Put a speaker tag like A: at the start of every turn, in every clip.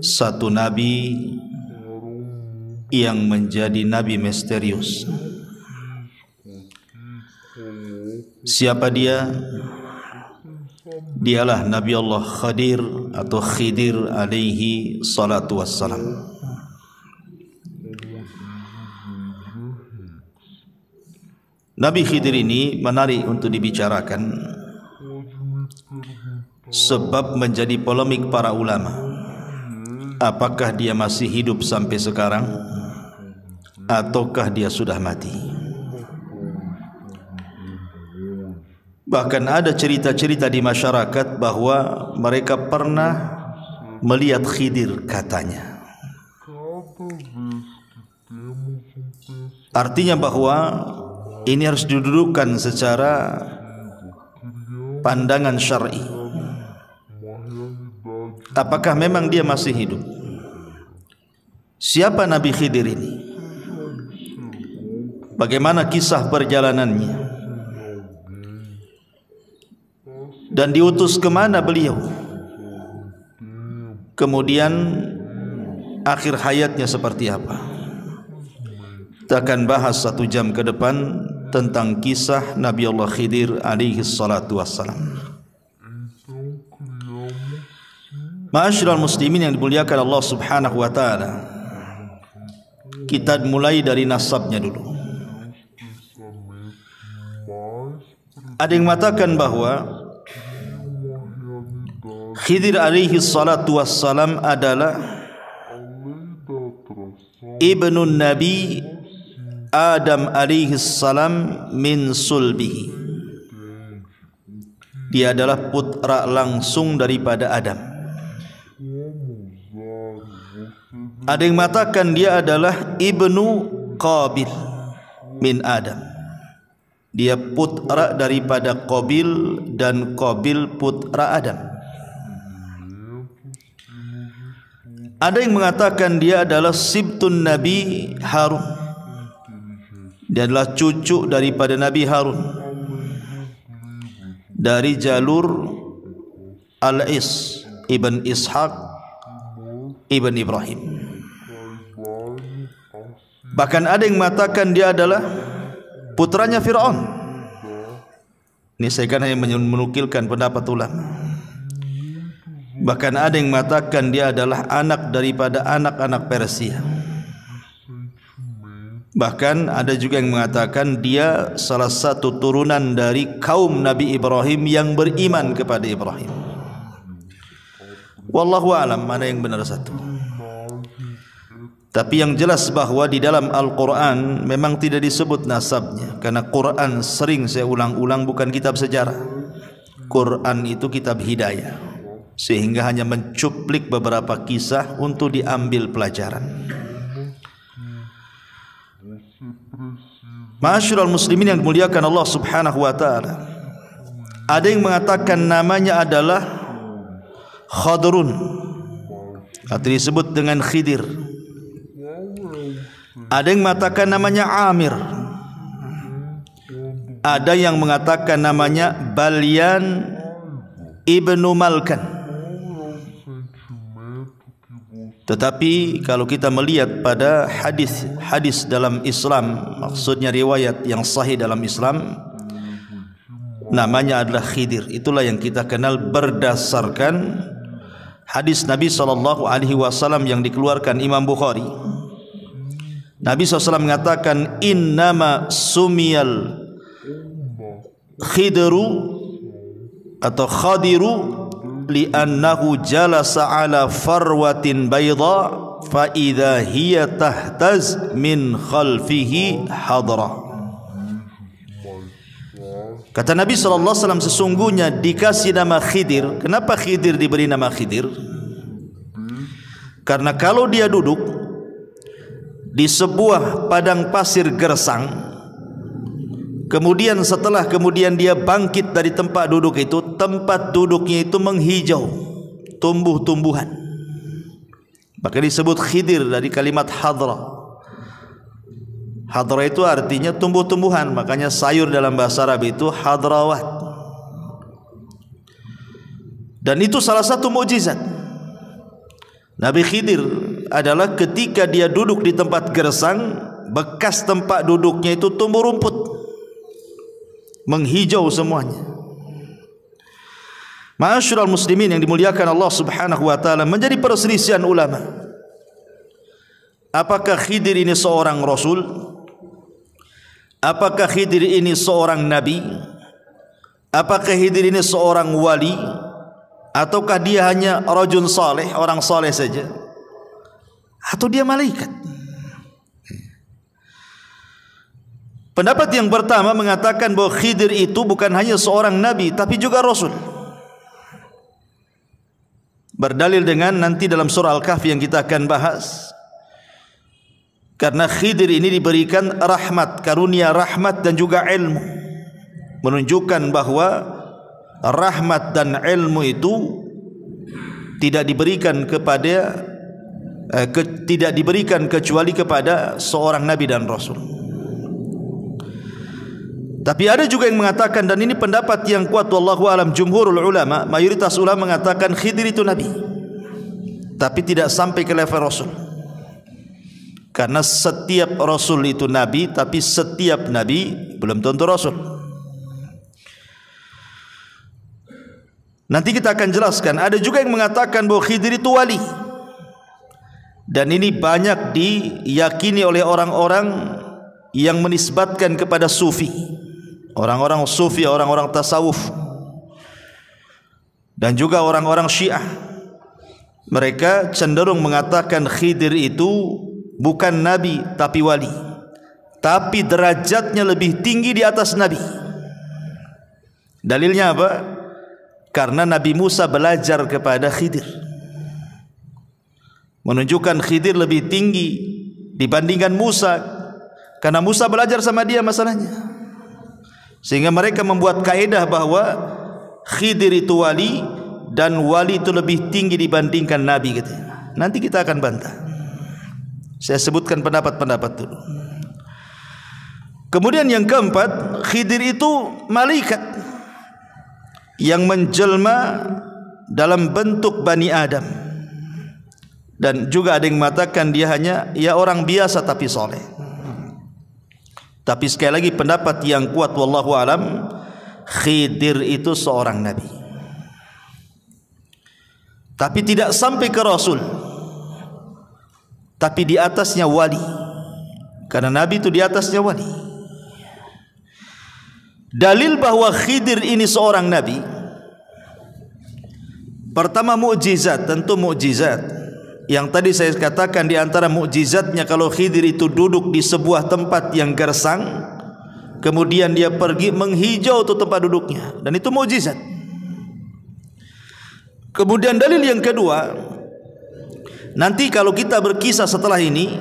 A: satu nabi yang menjadi nabi misterius. Siapa dia? Dialah Nabi Allah Khadir atau Khidir alaihi salatu wassalam. Nabi Khidir ini menarik untuk dibicarakan sebab menjadi polemik para ulama. Apakah dia masih hidup sampai sekarang ataukah dia sudah mati? Bahkan ada cerita-cerita di masyarakat bahwa mereka pernah melihat Khidir katanya. Artinya bahwa ini harus didudukkan secara pandangan syar'i. Apakah memang dia masih hidup? Siapa Nabi Khidir ini? Bagaimana kisah perjalanannya? Dan diutus kemana beliau? Kemudian akhir hayatnya seperti apa? Kita akan bahas 1 jam ke depan tentang kisah Nabi Allah Khidir alaihi salatu wassalam. Ma'asyiral muslimin yang dimuliakan Allah subhanahu wa ta'ala, kita mulai dari nasabnya dulu. Ada yang mengatakan bahwa Khidir alaihi salatu wassalam adalah ibnu Nabi Adam alaihi salam min sulbihi. Dia adalah putra langsung daripada Adam. Ada yang mengatakan dia adalah ibnu Qabil min Adam. Dia putra daripada Qabil dan Qabil putra Adam. Ada yang mengatakan dia adalah sibtun Nabi Harun. Dia adalah cucu daripada Nabi Harun dari jalur Al-Is ibn Ishaq ibn Ibrahim. Bahkan ada yang mengatakan dia adalah putranya Fir'aun. Ini saya kan hanya menukilkan pendapat ulama. Bahkan ada yang mengatakan dia adalah anak daripada anak-anak Persia. Bahkan ada juga yang mengatakan dia salah satu turunan dari kaum Nabi Ibrahim yang beriman kepada Ibrahim. Wallahu a'lam mana yang benar satu. Tapi yang jelas bahwa di dalam Al-Quran memang tidak disebut nasabnya, karena Quran sering saya ulang-ulang bukan kitab sejarah. Quran itu kitab hidayah, sehingga hanya mencuplik beberapa kisah untuk diambil pelajaran. Ma'asyiral muslimin yang dimuliakan Allah subhanahu wa ta'ala, ada yang mengatakan namanya adalah Khadrun atau disebut dengan Khidir. Ada yang mengatakan namanya Amir. Ada yang mengatakan namanya Balyan ibnu Malkan. Tetapi kalau kita melihat pada hadis dalam Islam, maksudnya riwayat yang sahih dalam Islam, namanya adalah Khidir. Itulah yang kita kenal berdasarkan hadis Nabi SAW yang dikeluarkan Imam Bukhari. Nabi SAW mengatakan, innama sumiyal khidru atau khadiru li'annahu jalasa ala farwatin bayda fa idza hiya tahtaz min khalfihi hadra. Kata Nabi SAW, sesungguhnya dikasih nama Khidir. Kenapa Khidir diberi nama Khidir? Karena kalau dia duduk di sebuah padang pasir gersang, kemudian setelah dia bangkit dari tempat duduk itu, tempat duduknya itu menghijau, tumbuh-tumbuhan. Maka disebut Khidir dari kalimat hadra. Hadra itu artinya tumbuh-tumbuhan, makanya sayur dalam bahasa Arab itu hadrawat. Dan itu salah satu mukjizat. Nabi Khidir adalah ketika dia duduk di tempat gersang, bekas tempat duduknya itu tumbuh rumput, menghijau semuanya. Ma'asyiral muslimin yang dimuliakan Allah Subhanahu wa taala, menjadi perselisihan ulama. Apakah Khidir ini seorang rasul? Apakah Khidir ini seorang nabi? Apakah Khidir ini seorang wali? Ataukah dia hanya rajul saleh, orang saleh saja? Atau dia malaikat? Pendapat yang pertama mengatakan bahwa Khidir itu bukan hanya seorang nabi tapi juga rasul. Berdalil dengan nanti dalam surah Al-Kahfi yang kita akan bahas. Karena Khidir ini diberikan rahmat, karunia rahmat dan juga ilmu, menunjukkan bahwa rahmat dan ilmu itu tidak diberikan kepada tidak diberikan kecuali kepada seorang nabi dan rasul. Tapi ada juga yang mengatakan, dan ini pendapat yang kuat wallahu alam, jumhurul ulama, mayoritas ulama mengatakan Khidir itu nabi, tapi tidak sampai ke level rasul. Karena setiap rasul itu nabi, tapi setiap nabi belum tentu rasul. Nanti kita akan jelaskan. Ada juga yang mengatakan bahwa Khidir itu wali, dan ini banyak diyakini oleh orang-orang yang menisbatkan kepada sufi, orang-orang sufi, orang-orang tasawuf, dan juga orang-orang Syiah. Mereka cenderung mengatakan Khidir itu bukan nabi tapi wali, tapi derajatnya lebih tinggi di atas nabi. Dalilnya apa? Karena Nabi Musa belajar kepada Khidir, menunjukkan Khidir lebih tinggi dibandingkan Musa, karena Musa belajar sama dia masalahnya. Sehingga mereka membuat kaedah bahwa Khidir itu wali, dan wali itu lebih tinggi dibandingkan nabi gitu. Nanti kita akan bantah. Saya sebutkan pendapat-pendapat dulu. Kemudian yang keempat, Khidir itu malaikat yang menjelma dalam bentuk Bani Adam. Dan juga ada yang mengatakan dia hanya orang biasa tapi soleh. Tapi sekali lagi pendapat yang kuat wallahu alam, Khidir itu seorang nabi, tapi tidak sampai ke rasul, tapi di atasnya wali. Karena nabi itu di atasnya wali. Dalil bahwa Khidir ini seorang nabi, pertama mukjizat, tentu mukjizat. Yang tadi saya katakan di antara mukjizatnya, kalau Khidir itu duduk di sebuah tempat yang gersang, kemudian dia pergi menghijau itu tempat duduknya, dan itu mukjizat. Kemudian dalil yang kedua, nanti kalau kita berkisah setelah ini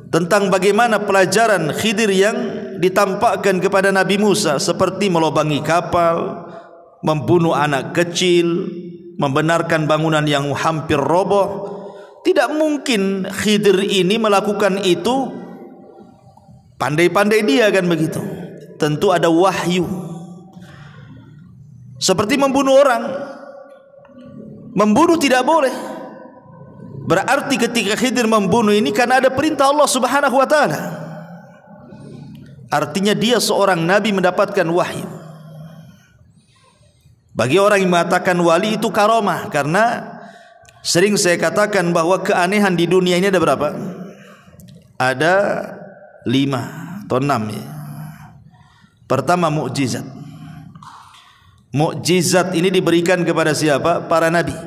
A: tentang bagaimana pelajaran Khidir yang ditampakkan kepada Nabi Musa, seperti melobangi kapal, membunuh anak kecil, membenarkan bangunan yang hampir roboh. Tidak mungkin Khidir ini melakukan itu pandai-pandai dia, kan begitu. Tentu ada wahyu. Seperti membunuh orang, membunuh tidak boleh. Berarti ketika Khidir membunuh ini karena ada perintah Allah Subhanahu wa taala. Artinya dia seorang nabi mendapatkan wahyu. Bagi orang yang mengatakan wali itu karomah, karena sering saya katakan bahwa keanehan di dunia ini ada berapa? Ada 5 atau 6 ya. Pertama mukjizat. Mukjizat ini diberikan kepada siapa? Para nabi.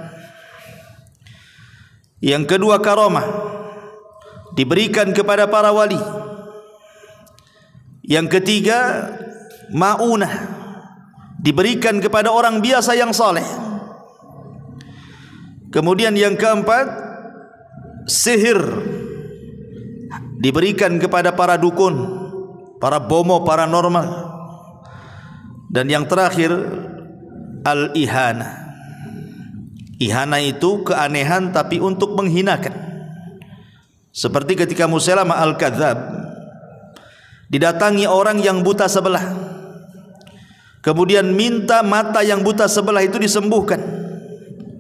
A: Yang kedua karomah, diberikan kepada para wali. Yang ketiga maunah, diberikan kepada orang biasa yang saleh. Kemudian yang keempat sihir, diberikan kepada para dukun, para bomo paranormal. Dan yang terakhir al-ihana. Ihana itu keanehan tapi untuk menghinakan. Seperti ketika Musailamah al-Kadzab didatangi orang yang buta sebelah, kemudian minta mata yang buta sebelah itu disembuhkan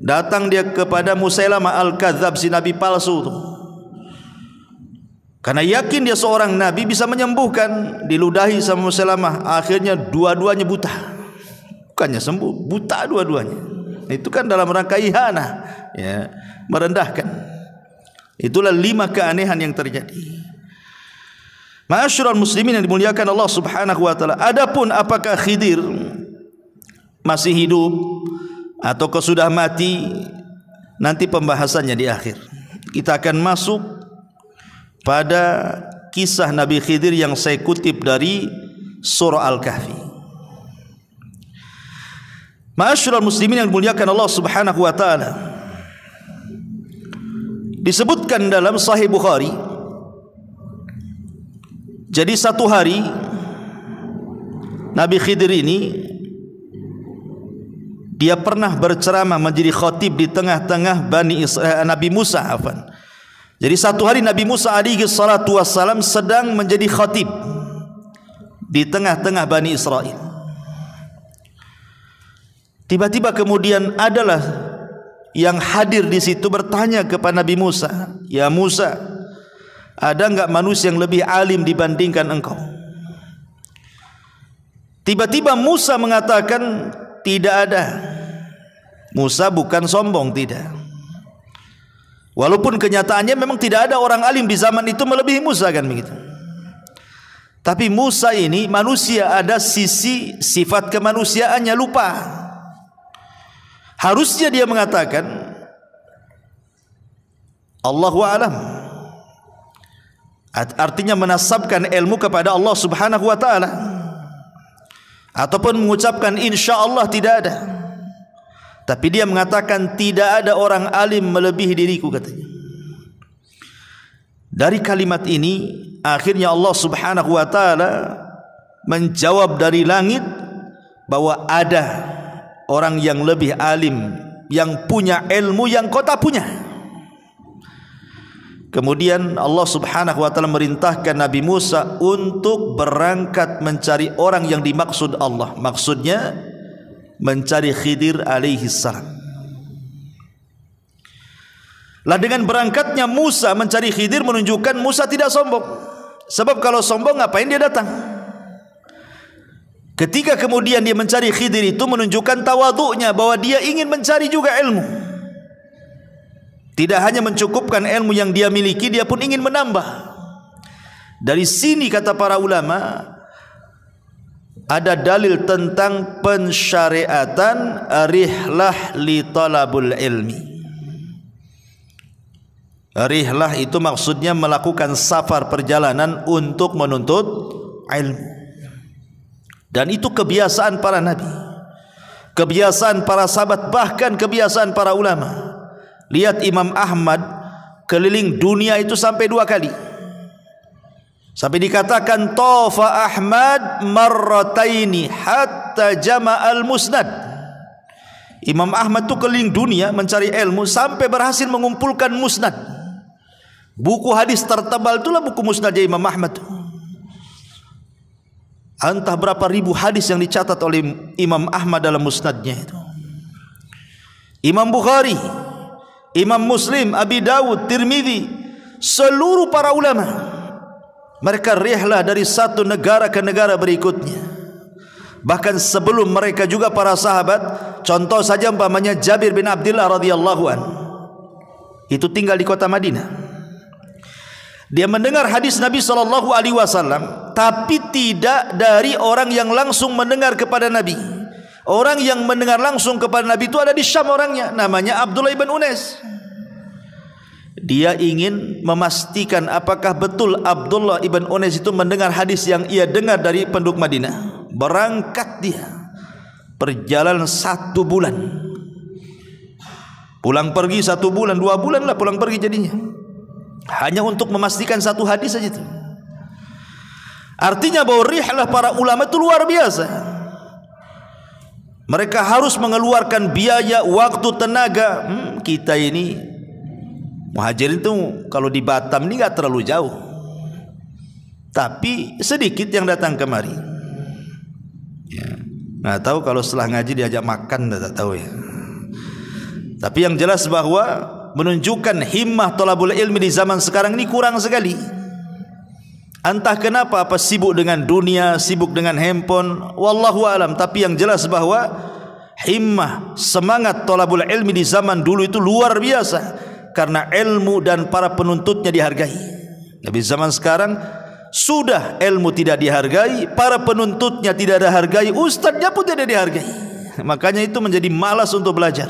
A: Datang dia kepada Musailamah Al-Kadzab, si nabi palsu itu. Karena yakin dia seorang nabi bisa menyembuhkan, diludahi sama Musailamah. Akhirnya dua-duanya buta. Bukannya sembuh, buta dua-duanya. Itu kan dalam rangka ihanah, ya, merendahkan. Itulah 5 keanehan yang terjadi. Ma'asyiral muslimin yang dimuliakan Allah Subhanahu wa taala. Adapun apakah Khidir masih hidup atau sudah mati, nanti pembahasannya di akhir. Kita akan masuk pada kisah Nabi Khidir yang saya kutip dari surah Al-Kahfi. Ma'asyiral muslimin yang dimuliakan Allah Subhanahu wa taala. Disebutkan dalam Sahih Bukhari, jadi satu hari Nabi Khidir ini dia pernah berceramah menjadi khatib di tengah-tengah Nabi Musa. Jadi satu hari Nabi Musa alaihi salatu wassalam sedang menjadi khatib di tengah-tengah Bani Israel. Tiba-tiba kemudian adalah yang hadir di situ bertanya kepada Nabi Musa, "Ya Musa, ada enggak manusia yang lebih alim dibandingkan engkau?" Tiba-tiba Musa mengatakan, "Tidak ada." Musa bukan sombong, tidak. Walaupun kenyataannya memang tidak ada orang alim di zaman itu melebihi Musa, kan begitu. Tapi Musa ini manusia, ada sisi sifat kemanusiaannya lupa. Harusnya dia mengatakan Allahu a'lam, artinya menasabkan ilmu kepada Allah Subhanahu wa taala, ataupun mengucapkan insyaallah tidak ada. Tapi dia mengatakan tidak ada orang alim melebihi diriku, katanya. Dari kalimat ini akhirnya Allah Subhanahu wa taala menjawab dari langit bahwa ada orang yang lebih alim, yang punya ilmu yang kau tak punya. Kemudian Allah Subhanahu wa taala merintahkan Nabi Musa untuk berangkat mencari orang yang dimaksud Allah. Maksudnya mencari Khidir alaihi salam. Lah dengan berangkatnya Musa mencari Khidir menunjukkan Musa tidak sombong. Sebab kalau sombong ngapain dia datang? Ketika kemudian dia mencari Khidir itu menunjukkan tawadhu'nya, bahwa dia ingin mencari juga ilmu. Tidak hanya mencukupkan ilmu yang dia miliki, dia pun ingin menambah. Dari sini kata para ulama, ada dalil tentang pensyariatan rihlah li talabul ilmi. Rihlah itu maksudnya melakukan safar, perjalanan untuk menuntut ilmu. Dan itu kebiasaan para nabi, kebiasaan para sahabat, bahkan kebiasaan para ulama. Lihat Imam Ahmad keliling dunia itu sampai 2 kali. Sampai dikatakan tafa Ahmad marrataini hatta jama'al musnad. Imam Ahmad itu keliling dunia mencari ilmu sampai berhasil mengumpulkan musnad. Buku hadis tertebal itulah buku musnadnya Imam Ahmad. Entah berapa ribu hadis yang dicatat oleh Imam Ahmad dalam musnadnya itu. Imam Bukhari, Imam Muslim, Abi Dawud, Tirmidzi, seluruh para ulama, mereka rihlah dari satu negara ke negara berikutnya. Bahkan sebelum mereka juga para sahabat. Contoh saja umpamanya Jabir bin Abdullah radhiyallahu anhu, itu tinggal di kota Madinah. Dia mendengar hadis Nabi SAW, tapi tidak dari orang yang langsung mendengar kepada Nabi. Orang yang mendengar langsung kepada Nabi itu ada di Syam orangnya, namanya Abdullah ibn Unais. Dia ingin memastikan apakah betul Abdullah ibn Unais itu mendengar hadis yang ia dengar dari penduduk Madinah. Berangkat dia, perjalanan 1 bulan, pulang pergi 1 bulan, 2 bulan lah pulang pergi jadinya, hanya untuk memastikan 1 hadis saja itu. Artinya bahwa rihlah para ulama itu luar biasa. Mereka harus mengeluarkan biaya, waktu, tenaga. Kita ini muhajirin itu kalau di Batam ini gak terlalu jauh, tapi sedikit yang datang kemari. Ya, nggak tahu kalau setelah ngaji diajak makan, tak tahu ya. Tapi yang jelas bahwa menunjukkan himmah thalabul ilmi di zaman sekarang ini kurang sekali. Entah kenapa, apa sibuk dengan dunia, sibuk dengan handphone, wallahu alam. Tapi yang jelas bahwa himmah, semangat thalabul ilmi di zaman dulu itu luar biasa, karena ilmu dan para penuntutnya dihargai. Tapi zaman sekarang sudah ilmu tidak dihargai, para penuntutnya tidak dihargai, ustadznya pun tidak dihargai. Makanya itu menjadi malas untuk belajar.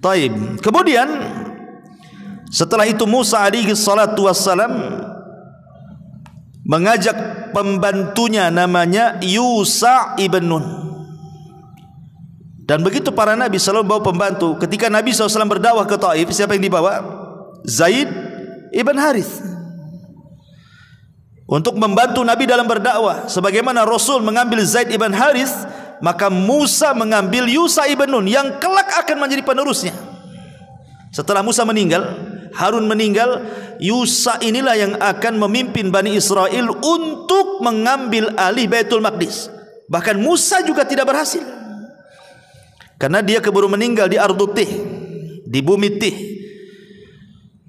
A: Taib. Kemudian setelah itu Musa alaihi salatu wassalam mengajak pembantunya namanya Yusha ibn Nun. Dan begitu para nabi selalu bawa pembantu. Ketika Nabi SAW berdakwah ke Taif, siapa yang dibawa? Zaid ibn Harith, untuk membantu Nabi dalam berdakwah. Sebagaimana Rasul mengambil Zaid ibn Harith, maka Musa mengambil Yusha ibn Nun yang kelak akan menjadi penerusnya. Setelah Musa meninggal, Harun meninggal, Yusha inilah yang akan memimpin Bani Israel untuk mengambil alih Baitul Maqdis. Bahkan Musa juga tidak berhasil, karena dia keburu meninggal di Ardut Tih, di bumi Tih,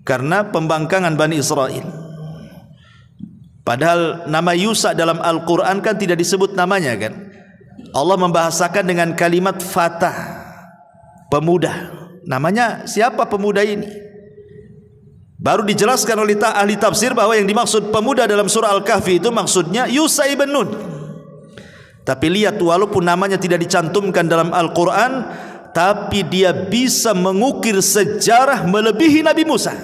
A: karena pembangkangan Bani Israel. Padahal nama Yusha dalam Al-Quran kan tidak disebut namanya kan. Allah membahasakan dengan kalimat fatah, pemuda. Namanya siapa pemuda ini? Baru dijelaskan oleh ahli tafsir bahwa yang dimaksud pemuda dalam surah Al-Kahfi itu maksudnya Yusha ibn Nun. Tapi lihat, walaupun namanya tidak dicantumkan dalam Al-Quran, tapi dia bisa mengukir sejarah melebihi Nabi Musa,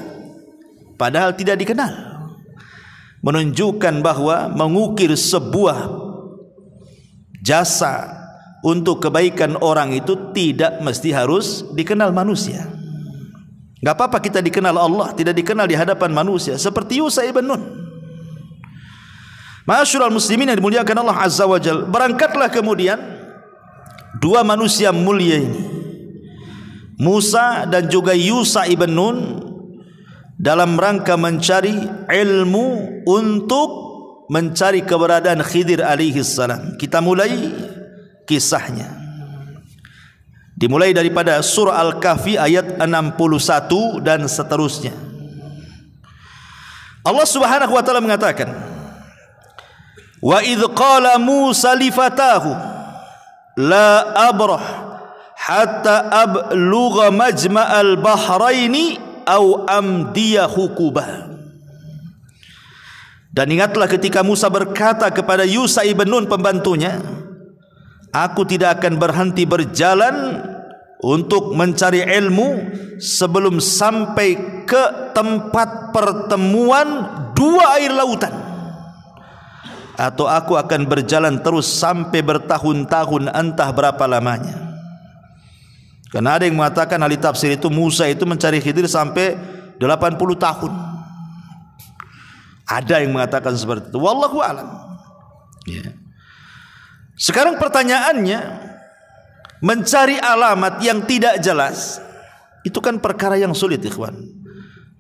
A: padahal tidak dikenal. Menunjukkan bahwa mengukir sebuah jasa untuk kebaikan orang itu tidak mesti harus dikenal manusia. Gak apa-apa kita dikenal Allah, tidak dikenal di hadapan manusia, seperti Yusha ibn Nun. Ma'asyiral muslimin yang dimuliakan Allah Azza wa Jalla, berangkatlah kemudian dua manusia mulia ini, Musa dan juga Yusha ibn Nun, dalam rangka mencari ilmu untuk mencari keberadaan Khidir alaihi salam. Kita mulai kisahnya. Dimulai daripada surah Al-Kahfi ayat 61 dan seterusnya. Allah Subhanahu wa taala mengatakan, "Wa idz qala Musa li fatahu la abrah hatta ablugha majma'al bahraini aw amdiya hukubah." Dan ingatlah ketika Musa berkata kepada Yusha ibn Nun pembantunya, "Aku tidak akan berhenti berjalan untuk mencari ilmu sebelum sampai ke tempat pertemuan dua air lautan, atau aku akan berjalan terus sampai bertahun-tahun, entah berapa lamanya." Karena ada yang mengatakan ahli tafsir itu Musa itu mencari Khidir sampai 80 tahun. Ada yang mengatakan seperti itu, wallahu a'lam. Ya. Sekarang pertanyaannya, mencari alamat yang tidak jelas itu kan perkara yang sulit, ikhwan.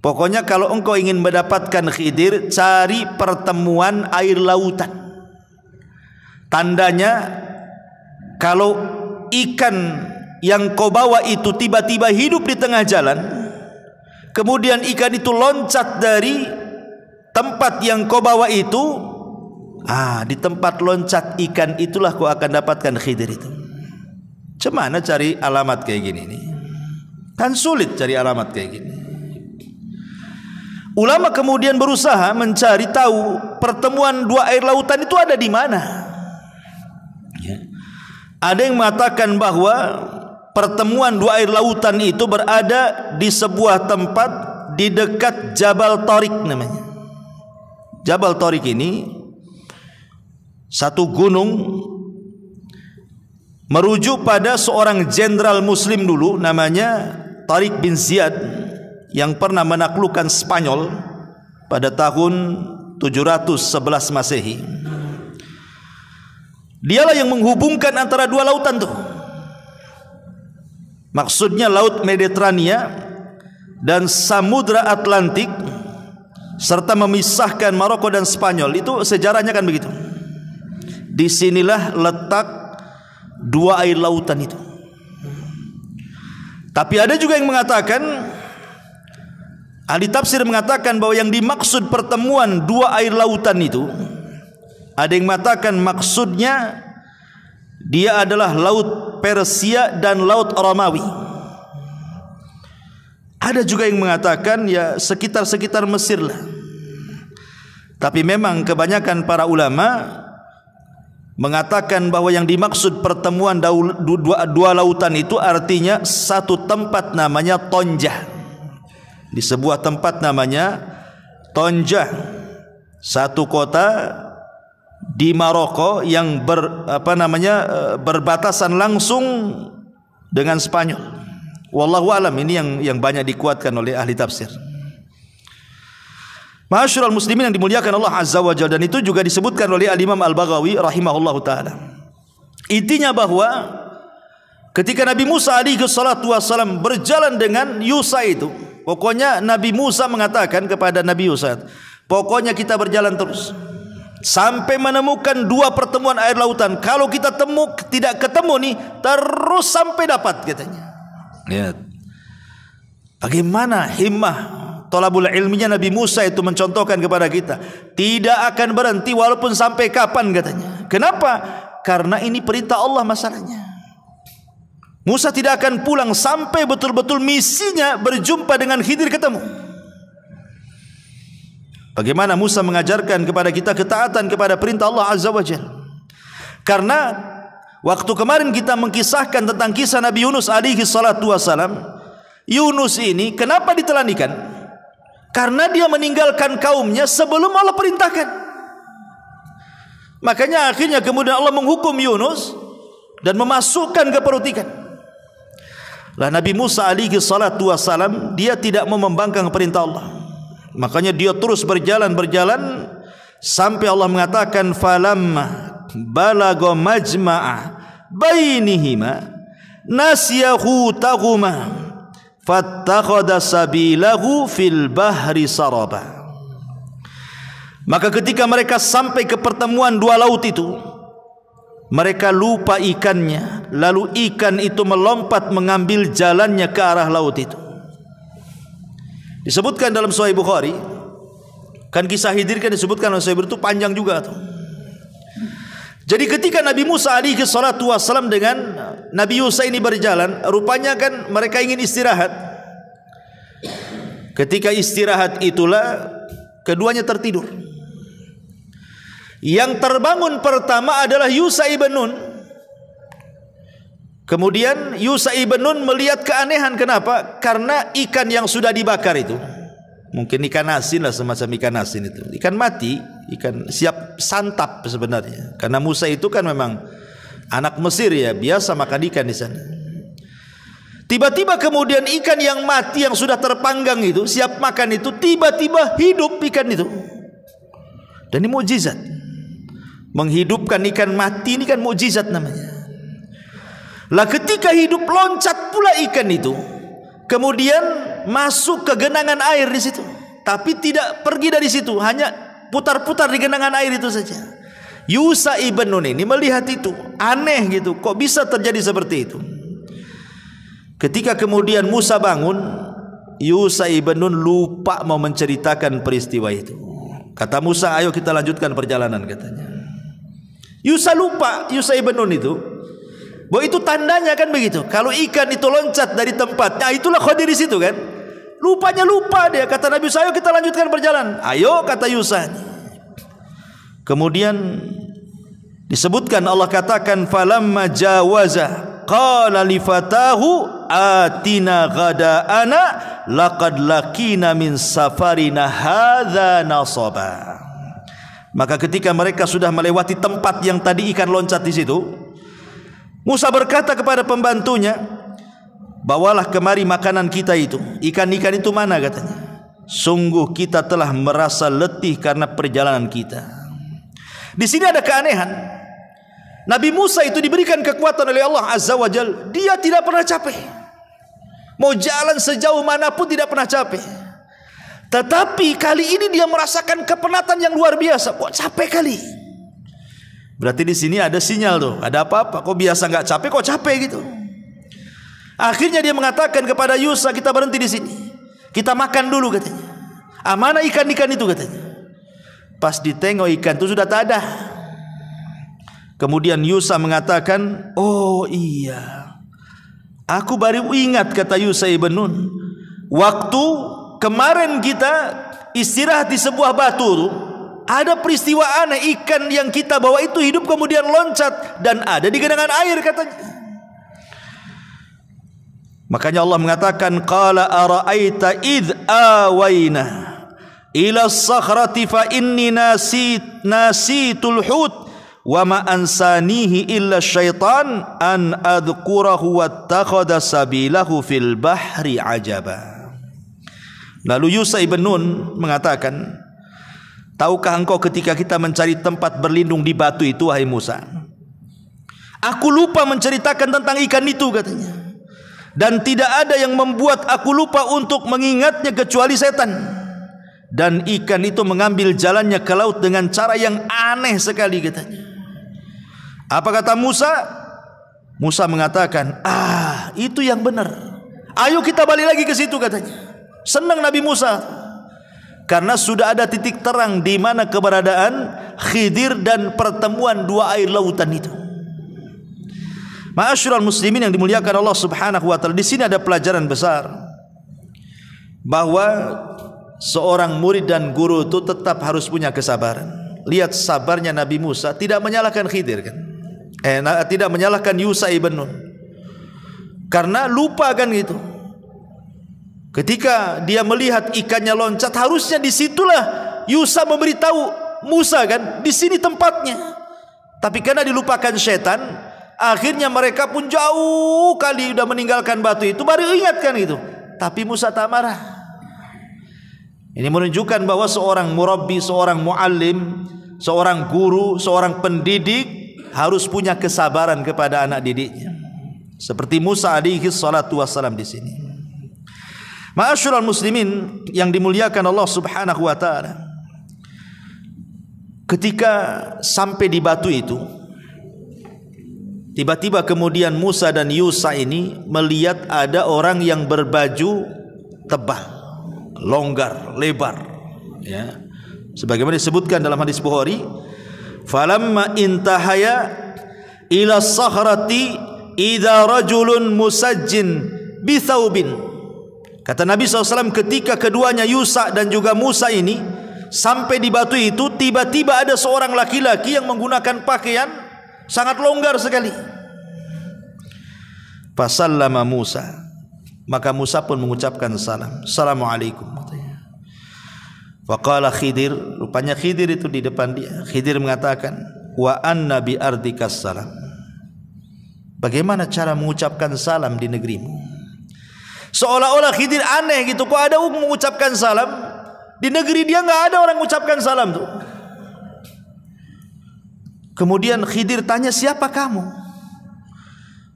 A: Pokoknya kalau engkau ingin mendapatkan Khidir, cari pertemuan air lautan. Tandanya kalau ikan yang kau bawa itu tiba-tiba hidup di tengah jalan, kemudian ikan itu loncat dari tempat yang kau bawa itu, di tempat loncat ikan itulah kau akan dapatkan Khidir itu. Cemana cari alamat kayak gini nih? Kan sulit cari alamat kayak gini. Ulama kemudian berusaha mencari tahu pertemuan dua air lautan itu ada di mana. Ya. Ada yang mengatakan bahwa pertemuan dua air lautan itu berada di sebuah tempat di dekat Jabal Tariq namanya. Jabal Tariq ini satu gunung merujuk pada seorang jenderal muslim dulu namanya Tariq bin Ziyad yang pernah menaklukkan Spanyol pada tahun 711 Masehi. Dialah yang menghubungkan antara dua lautan tuh. Maksudnya Laut Mediterania dan Samudra Atlantik, serta memisahkan Maroko dan Spanyol. Itu sejarahnya kan begitu. Disinilah letak dua air lautan itu. Tapi ada juga yang mengatakan, ahli tafsir mengatakan bahwa yang dimaksud pertemuan dua air lautan itu, ada yang mengatakan maksudnya dia adalah laut Persia dan laut Romawi. Ada juga yang mengatakan ya sekitar Mesir lah. Tapi memang kebanyakan para ulama mengatakan bahwa yang dimaksud pertemuan dua lautan itu artinya satu tempat namanya Tonjah. Di sebuah tempat namanya Tonjah, satu kota di Maroko yang berbatasan langsung dengan Spanyol. Wallahu alam, ini yang banyak dikuatkan oleh ahli tafsir. Ma'asyiral muslimin yang dimuliakan Allah Azza wa Jalla, dan itu juga disebutkan oleh Al-Imam Al-Baghawi rahimahullahu taala. Intinya bahwa ketika Nabi Musa alaihi salatu wasallam berjalan dengan Yusa itu, pokoknya Nabi Musa mengatakan kepada Nabi Yusa, pokoknya kita berjalan terus sampai menemukan dua pertemuan air lautan. Kalau kita tidak ketemu nih, terus sampai dapat, katanya. Lihat bagaimana himmah thalabul ilminya Nabi Musa itu mencontohkan kepada kita, tidak akan berhenti walaupun sampai kapan, katanya. Kenapa? Karena ini perintah Allah masalahnya. Musa tidak akan pulang sampai betul-betul misinya berjumpa dengan Khidir ketemu. Bagaimana Musa mengajarkan kepada kita ketaatan kepada perintah Allah Azza wa Jalla. Karena waktu kemarin kita mengkisahkan tentang kisah Nabi Yunus alaihi salatu wasalam, Yunus ini kenapa ditelanikan? Karena dia meninggalkan kaumnya sebelum Allah perintahkan. Makanya akhirnya kemudian Allah menghukum Yunus dan memasukkan ke perut ikan. Lah Nabi Musa alaihi salatu wasalam, dia tidak mau membangkang perintah Allah. Makanya dia terus berjalan sampai Allah mengatakan falamma balagha majma'a bainihima nasiyahu taghuma fattakhadha sabilahu fil bahri saraba. Maka ketika mereka sampai ke pertemuan dua laut itu, mereka lupa ikannya, lalu ikan itu melompat mengambil jalannya ke arah laut itu. Disebutkan dalam Sahih Bukhari, kan kisah Khidir kan disebutkan dalam Sahih Bukhari, itu panjang juga tuh. Jadi ketika Nabi Musa alaihi salatu wassalam dengan Nabi Yusa ini berjalan, rupanya kan mereka ingin istirahat. Ketika istirahat itulah keduanya tertidur. Yang terbangun pertama adalah Yusa ibn Nun. Kemudian Yusa ibn Nun melihat keanehan. Kenapa? Karena ikan yang sudah dibakar itu, mungkin ikan asin lah, semacam ikan asin itu, ikan mati, ikan siap santap sebenarnya. Karena Musa itu kan memang anak Mesir ya, biasa makan ikan di sana. Tiba-tiba kemudian ikan yang mati yang sudah terpanggang itu, siap makan itu, tiba-tiba hidup ikan itu. Dan ini mukjizat. Menghidupkan ikan mati ini kan mukjizat namanya. Lah ketika hidup, loncat pula ikan itu, kemudian masuk ke genangan air di situ, tapi tidak pergi dari situ, hanya putar-putar di genangan air itu saja. Yusa ibn Nun ini melihat itu, aneh gitu, kok bisa terjadi seperti itu. Ketika kemudian Musa bangun, Yusa ibn Nun lupa mau menceritakan peristiwa itu. Kata Musa, ayo kita lanjutkan perjalanan, katanya. Yusa lupa, Yusa ibn Nun itu, bahwa itu tandanya kan begitu. Kalau ikan itu loncat dari tempatnya, itulah Khidir di situ kan. Lupanya lupa dia. Kata Nabi Yusa, ayo kita lanjutkan perjalanan. Ayo, kata Yusa. Kemudian disebutkan Allah katakan falamma jawaza qala li fatahu atina ghada'ana laqad laqina min safarina hadza nasaba. Maka ketika mereka sudah melewati tempat yang tadi ikan loncat di situ, Musa berkata kepada pembantunya, bawalah kemari makanan kita itu. Ikan-ikan itu mana, katanya. Sungguh kita telah merasa letih karena perjalanan kita. Di sini ada keanehan. Nabi Musa itu diberikan kekuatan oleh Allah Azza wa Jalla. Dia tidak pernah capek. Mau jalan sejauh manapun tidak pernah capek. Tetapi kali ini dia merasakan kepenatan yang luar biasa. Kok capek kali? Berarti di sini ada sinyal tuh, ada apa-apa. Kok biasa nggak capek, kok capek gitu? Akhirnya dia mengatakan kepada Yusa, kita berhenti di sini, kita makan dulu katanya. Mana ikan-ikan itu katanya. Pas ditengok ikan itu sudah tak ada. Kemudian Yusa mengatakan, oh iya, aku baru ingat, kata Yusa ibn Nun, waktu kemarin kita istirahat di sebuah batu, ada peristiwa aneh, ikan yang kita bawa itu hidup kemudian loncat dan ada di genangan air katanya. Makanya Allah mengatakan, qala ara'aita idh awaina ila as-sakhrati fa inni nasitul hut wa ma ansanihi illa syaitan an adhkurahu wattakhadha sabilahu fil bahri ajaba. Lalu Yusa ibn Nun mengatakan, tahukah engkau ketika kita mencari tempat berlindung di batu itu, wahai Musa, aku lupa menceritakan tentang ikan itu katanya, dan tidak ada yang membuat aku lupa untuk mengingatnya kecuali setan. Dan ikan itu mengambil jalannya ke laut dengan cara yang aneh sekali katanya. Apa kata Musa? Musa mengatakan, itu yang benar, ayo kita balik lagi ke situ katanya. Senang Nabi Musa karena sudah ada titik terang di mana keberadaan Khidir dan pertemuan dua air lautan itu. Ma'asyiral muslimin yang dimuliakan Allah Subhanahu wa taala, di sini ada pelajaran besar bahwa seorang murid dan guru itu tetap harus punya kesabaran. Lihat sabarnya Nabi Musa, tidak menyalahkan Khidir kan? Tidak menyalahkan Yusa ibn Nun, karena lupa kan gitu. Ketika dia melihat ikannya loncat, harusnya disitulah Yusa memberitahu Musa kan, di sini tempatnya. Tapi karena dilupakan setan, akhirnya mereka pun jauh kali sudah meninggalkan batu itu, baru ingatkan itu. Tapi Musa tak marah. Ini menunjukkan bahwa seorang murabbi, seorang muallim, seorang guru, seorang pendidik harus punya kesabaran kepada anak didiknya. Seperti Musa alaihi salatu wassalam di sini. Ma'asyiral muslimin yang dimuliakan Allah Subhanahu wa taala, ketika sampai di batu itu, tiba-tiba kemudian Musa dan Yusa ini melihat ada orang yang berbaju tebal, longgar, lebar, ya. Sebagaimana disebutkan dalam hadis Bukhari, falamma intahaya ila sakhrati idza rajulun musajjin bi thawbin. Kata Nabi SAW, ketika keduanya Yusa dan juga Musa ini sampai di batu itu, tiba-tiba ada seorang laki-laki yang menggunakan pakaian sangat longgar sekali. Fasallama Musa, maka Musa pun mengucapkan salam, assalamualaikum. Faqala Khidir, rupanya Khidir itu di depan dia. Khidir mengatakan, wa anna bi ardikas salam. Bagaimana cara mengucapkan salam di negerimu? Seolah-olah Khidir aneh gitu, kok ada mengucapkan salam di negeri dia, nggak ada orang mengucapkan salam tuh. Kemudian Khidir tanya, siapa kamu?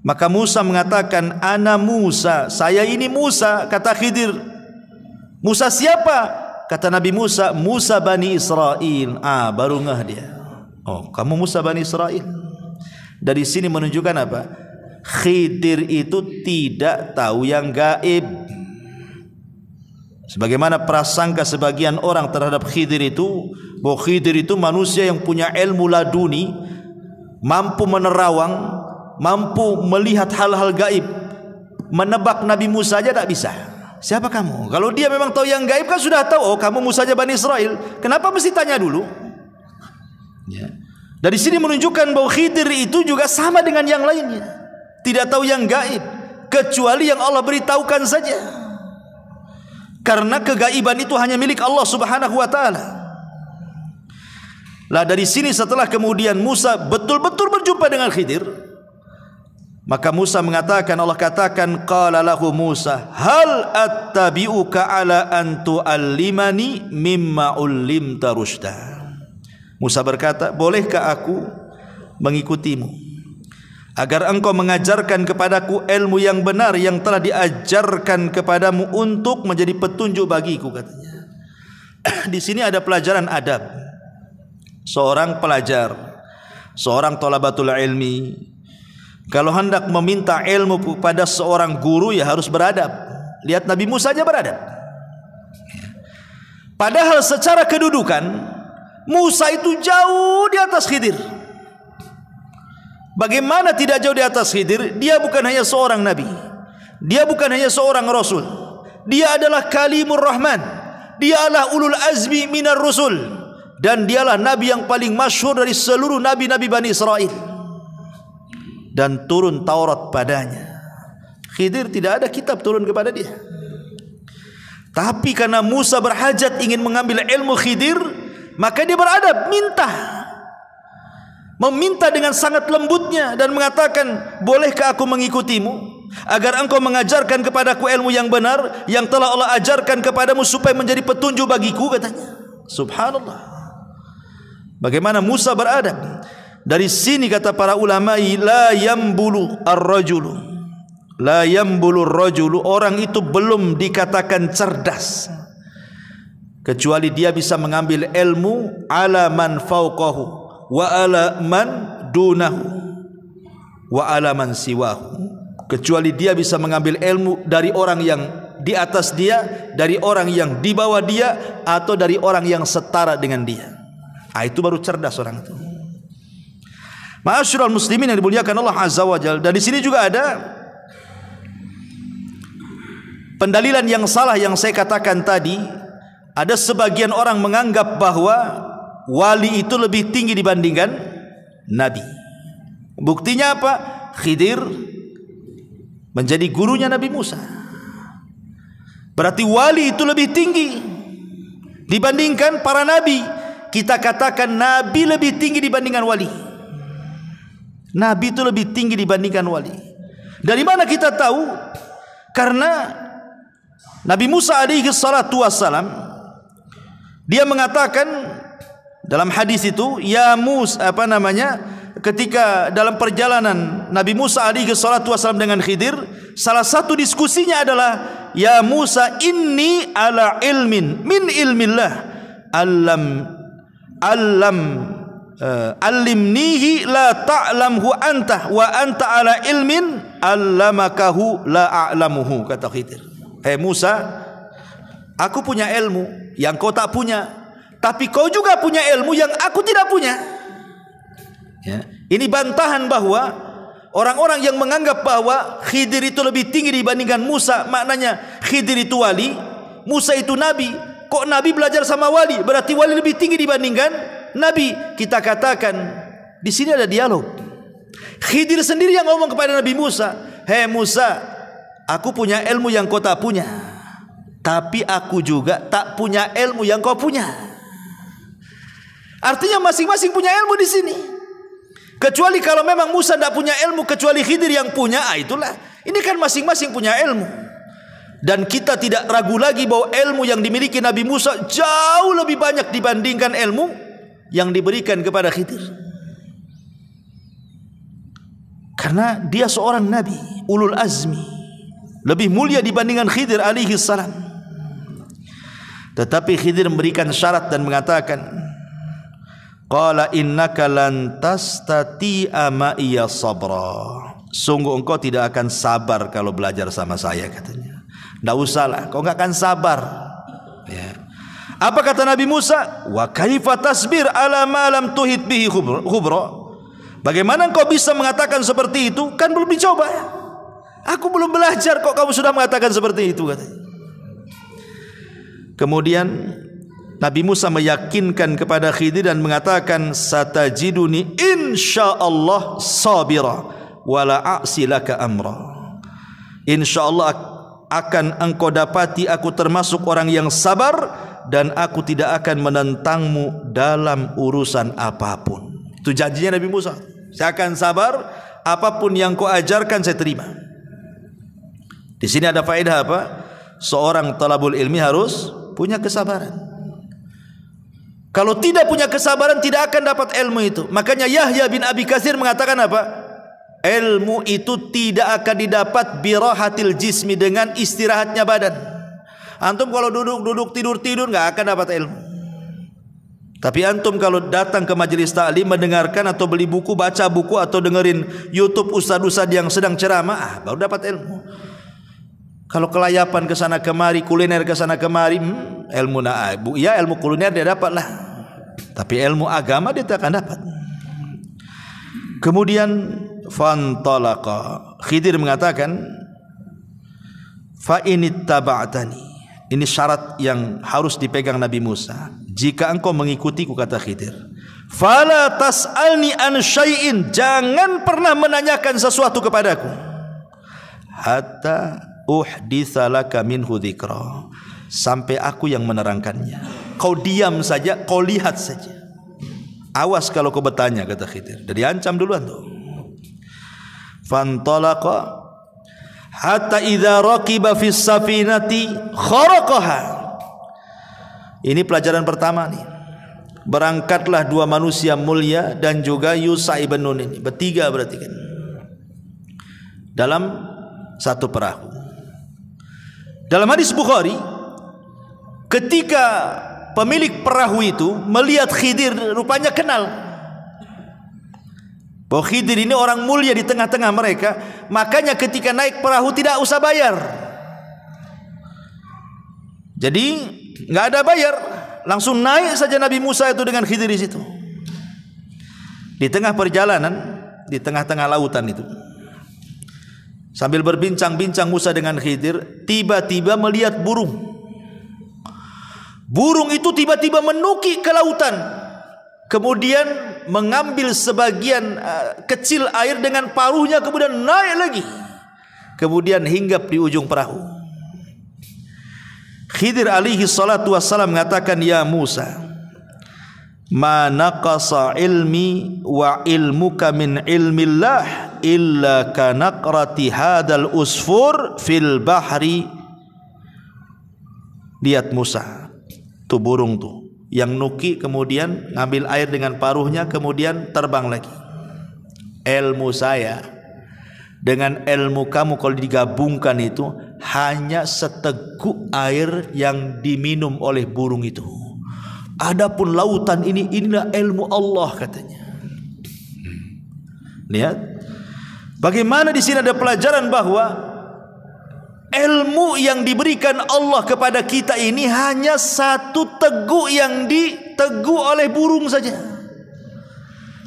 A: Maka Musa mengatakan, ana Musa, saya ini Musa. Kata Khidir, Musa siapa? Kata Nabi Musa, Musa Bani Israel. Baru ngeh dia. Oh, kamu Musa Bani Israel. Dari sini menunjukkan apa? Khidir itu tidak tahu yang gaib. Sebagaimana prasangka sebagian orang terhadap Khidir itu, bahwa Khidir itu manusia yang punya ilmu laduni, mampu menerawang, mampu melihat hal-hal gaib. Menebak Nabi Musa aja tak bisa. Siapa kamu? Kalau dia memang tahu yang gaib kan sudah tahu, oh kamu Musa Bani Israel. Kenapa mesti tanya dulu? Ya. Dari sini menunjukkan bahwa Khidir itu juga sama dengan yang lainnya, tidak tahu yang gaib kecuali yang Allah beritahukan saja. Karena kegaiban itu hanya milik Allah Subhanahu wa taala. Lah dari sini setelah kemudian Musa betul-betul berjumpa dengan Khidir, maka Musa mengatakan, Allah katakan, qala lahu Musa, hal attabi'uka ala an tu'allimani mimma ullimta rusyda. Musa berkata, bolehkah aku mengikutimu agar engkau mengajarkan kepadaku ilmu yang benar yang telah diajarkan kepadamu untuk menjadi petunjuk bagiku, katanya. Di sini ada pelajaran adab. Seorang pelajar, seorang thalabatul ilmi, Kalau hendak meminta ilmu kepada seorang guru, ya harus beradab. Lihat Nabi Musa aja beradab. Padahal secara kedudukan Musa itu jauh di atas Khidir. Bagaimana tidak jauh di atas Khidir? Dia bukan hanya seorang nabi, dia bukan hanya seorang rasul, dia adalah kalimur rahman, dia adalah ulul azmi minar rusul, dan dialah nabi yang paling masyhur dari seluruh nabi-nabi Bani Israel. Dan turun Taurat padanya. Khidir tidak ada kitab turun kepada dia. Tapi karena Musa berhajat ingin mengambil ilmu Khidir, maka dia beradab, meminta dengan sangat lembutnya dan mengatakan, bolehkah aku mengikutimu agar engkau mengajarkan kepadaku ilmu yang benar yang telah Allah ajarkan kepadamu supaya menjadi petunjuk bagiku, katanya. Subhanallah. Bagaimana Musa beradab. Dari sini kata para ulama, la yambulu ar-rajulu, la yambulu ar-rajulu, orang itu belum dikatakan cerdas kecuali dia bisa mengambil ilmu ala man fauqahu wa ala man dunahu wa ala man siwahu, kecuali dia bisa mengambil ilmu dari orang yang di atas dia, dari orang yang di bawah dia, atau dari orang yang setara dengan dia. Itu baru cerdas orang itu. Ma'asyiral muslimin yang dimuliakan Allah Azza wa Jalla. Dan di sini juga ada pendalilan yang salah yang saya katakan tadi. Ada sebagian orang menganggap bahwa wali itu lebih tinggi dibandingkan nabi. Buktinya apa? Khidir menjadi gurunya Nabi Musa. Berarti wali itu lebih tinggi dibandingkan para nabi. Kita katakan nabi lebih tinggi dibandingkan wali. Nabi itu lebih tinggi dibandingkan wali. Dari mana kita tahu? Karena Nabi Musa alaihi salatu wassalam, dia mengatakan dalam hadis itu, ya Musa, ketika dalam perjalanan Nabi Musa alaihi salatu wassalam dengan Khidir, salah satu diskusinya adalah, ya Musa, inni ala ilmin min ilmillah allimnihi la ta'lamhu anta wa anta ala ilmin allamakahu la a'lamuhu, kata Khidir. Musa, aku punya ilmu yang kau tak punya, tapi kau juga punya ilmu yang aku tidak punya. Ya. Ini bantahan bahwa orang-orang yang menganggap bahwa Khidir itu lebih tinggi dibandingkan Musa, maknanya Khidir itu wali, Musa itu nabi. Kok nabi belajar sama wali, berarti wali lebih tinggi dibandingkan nabi. Kita katakan di sini ada dialog. Khidir sendiri yang ngomong kepada Nabi Musa, "Hei Musa, aku punya ilmu yang kau tak punya, tapi aku juga tak punya ilmu yang kau punya." Artinya masing-masing punya ilmu di sini. Kecuali kalau memang Musa tidak punya ilmu kecuali Khidir yang punya, itulah. Ini kan masing-masing punya ilmu. Dan kita tidak ragu lagi bahwa ilmu yang dimiliki Nabi Musa jauh lebih banyak dibandingkan ilmu yang diberikan kepada Khidir. Karena dia seorang nabi, ulul azmi, lebih mulia dibandingkan Khidir alaihi salam. Tetapi Khidir memberikan syarat dan mengatakan, qala innaka lan tastati'a ma'iya sabra. Sungguh engkau tidak akan sabar kalau belajar sama saya, katanya. Tidak usahlah, kau enggak akan sabar. Ya. Apa kata Nabi Musa? Wa kaifa tasbir ala ma lam tuhit bihi khubra. Bagaimana engkau bisa mengatakan seperti itu? Kan belum dicoba. Aku belum belajar kok kamu sudah mengatakan seperti itu, katanya. Kemudian Nabi Musa meyakinkan kepada Khidir dan mengatakan, satajiduni insyaallah sabira wala a'silaka amra. Insyaallah akan engkau dapati aku termasuk orang yang sabar dan aku tidak akan menentangmu dalam urusan apapun. Itu janjinya Nabi Musa. Saya akan sabar, apapun yang kau ajarkan saya terima. Di sini ada faedah apa? Seorang talabul ilmi harus punya kesabaran. Kalau tidak punya kesabaran tidak akan dapat ilmu itu. Makanya Yahya bin Abi Katsir mengatakan apa? Ilmu itu tidak akan didapat birahatil jismi, dengan istirahatnya badan. Antum kalau duduk tidur nggak akan dapat ilmu. Tapi antum kalau datang ke majelis taklim, mendengarkan atau beli buku, baca buku atau dengerin YouTube ustaz-ustaz yang sedang ceramah, baru dapat ilmu. Kalau kelayapan ke sana kemari, kuliner ke sana kemari, ilmu ya ilmu kuliner dia dapat lah. Tapi ilmu agama dia tak akan dapat. Kemudian fantalaqa, Khidir mengatakan, fa inittaba'tani. Ini syarat yang harus dipegang Nabi Musa. Jika engkau mengikutiku, kata Khidir, fala tas'alni an syai'in, jangan pernah menanyakan sesuatu kepadaku, hatta uhditsa laka minhu dzikra, sampai aku yang menerangkannya. Kau diam saja, kau lihat saja. Awas kalau kau bertanya, kata Khidir. Jadi ancam duluan tuh. Fantalaqa hatta idza raqiba fis safinati kharaqaha. Ini pelajaran pertama nih. Berangkatlah dua manusia mulia dan juga Yusha ibn Nun ini, bertiga berarti kan, dalam satu perahu. Dalam hadis Bukhari, ketika pemilik perahu itu melihat Khidir, rupanya kenal bahwa Khidir ini orang mulia di tengah-tengah mereka, makanya ketika naik perahu tidak usah bayar. Jadi nggak ada bayar, langsung naik saja Nabi Musa itu dengan Khidir di situ. Di tengah perjalanan, di tengah-tengah lautan itu, sambil berbincang-bincang Musa dengan Khidir, tiba-tiba melihat burung. Burung itu tiba-tiba menukik ke lautan, kemudian mengambil sebagian kecil air dengan paruhnya, kemudian naik lagi, kemudian hinggap di ujung perahu. Khidir alaihi salatu wassalam mengatakan, ya Musa, ma naqasa ilmi wa ilmuka min ilmillah illa kanaqrati hadal usfur fil bahri. Lihat Musa, tuh burung tuh yang nuki, kemudian ngambil air dengan paruhnya, kemudian terbang lagi. Ilmu saya dengan ilmu kamu kalau digabungkan itu hanya seteguk air yang diminum oleh burung itu. Adapun lautan ini, inilah ilmu Allah, katanya. Lihat bagaimana di sini ada pelajaran bahwa ilmu yang diberikan Allah kepada kita ini hanya satu teguk yang diteguk oleh burung saja.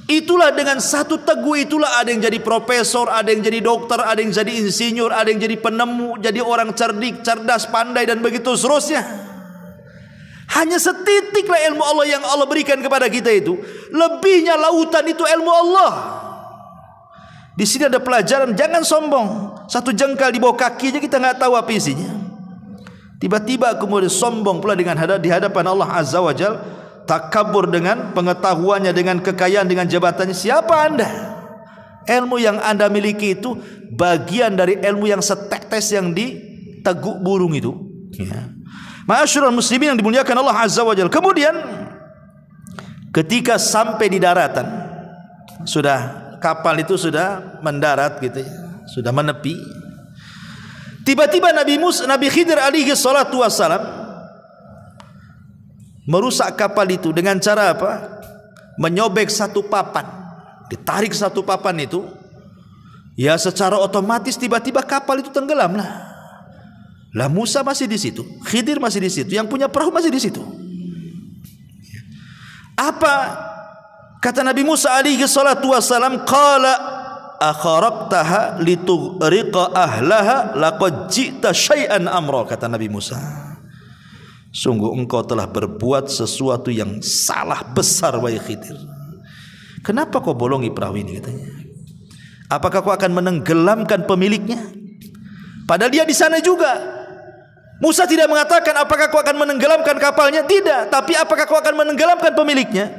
A: Itulah dengan satu teguk itulah ada yang jadi profesor, ada yang jadi dokter, ada yang jadi insinyur, ada yang jadi penemu, jadi orang cerdik, cerdas, pandai, dan begitu seterusnya. Hanya setitiklah ilmu Allah yang Allah berikan kepada kita itu. Lebihnya lautan itu ilmu Allah. Di sini ada pelajaran, jangan sombong. Satu jengkal di bawah kaki aja kita nggak tahu apa isinya. Tiba-tiba kemudian sombong pula di hadapan Allah Azza wa Jalla. Takabur dengan pengetahuannya, dengan kekayaan, dengan jabatannya. Siapa anda? Ilmu yang anda miliki itu bagian dari ilmu yang setetes yang diteguk burung itu, ya. Ma'asyiral muslimin yang dimuliakan Allah Azza wa Jalla. Kemudian ketika sampai di daratan, sudah kapal itu sudah mendarat gitu ya, sudah menepi. Tiba-tiba Nabi Khidir alaihi salatu wassalam merusak kapal itu dengan cara apa? Menyobek satu papan. Ditarik satu papan itu, ya secara otomatis tiba-tiba kapal itu tenggelam lah. Lah Musa masih di situ, Khidir masih di situ, yang punya perahu masih di situ. Apa kata Nabi Musa alaihi salatu wassalam? Qala akharaqtaha litughriqa ahlaha laqad ji'ta syai'an amra, kata Nabi Musa. Sungguh engkau telah berbuat sesuatu yang salah besar, wahai Khidir. Kenapa kau bolongi perahu ini, katanya? Apakah kau akan menenggelamkan pemiliknya? Padahal dia di sana juga. Musa tidak mengatakan apakah kau akan menenggelamkan kapalnya, tidak. Tapi apakah kau akan menenggelamkan pemiliknya?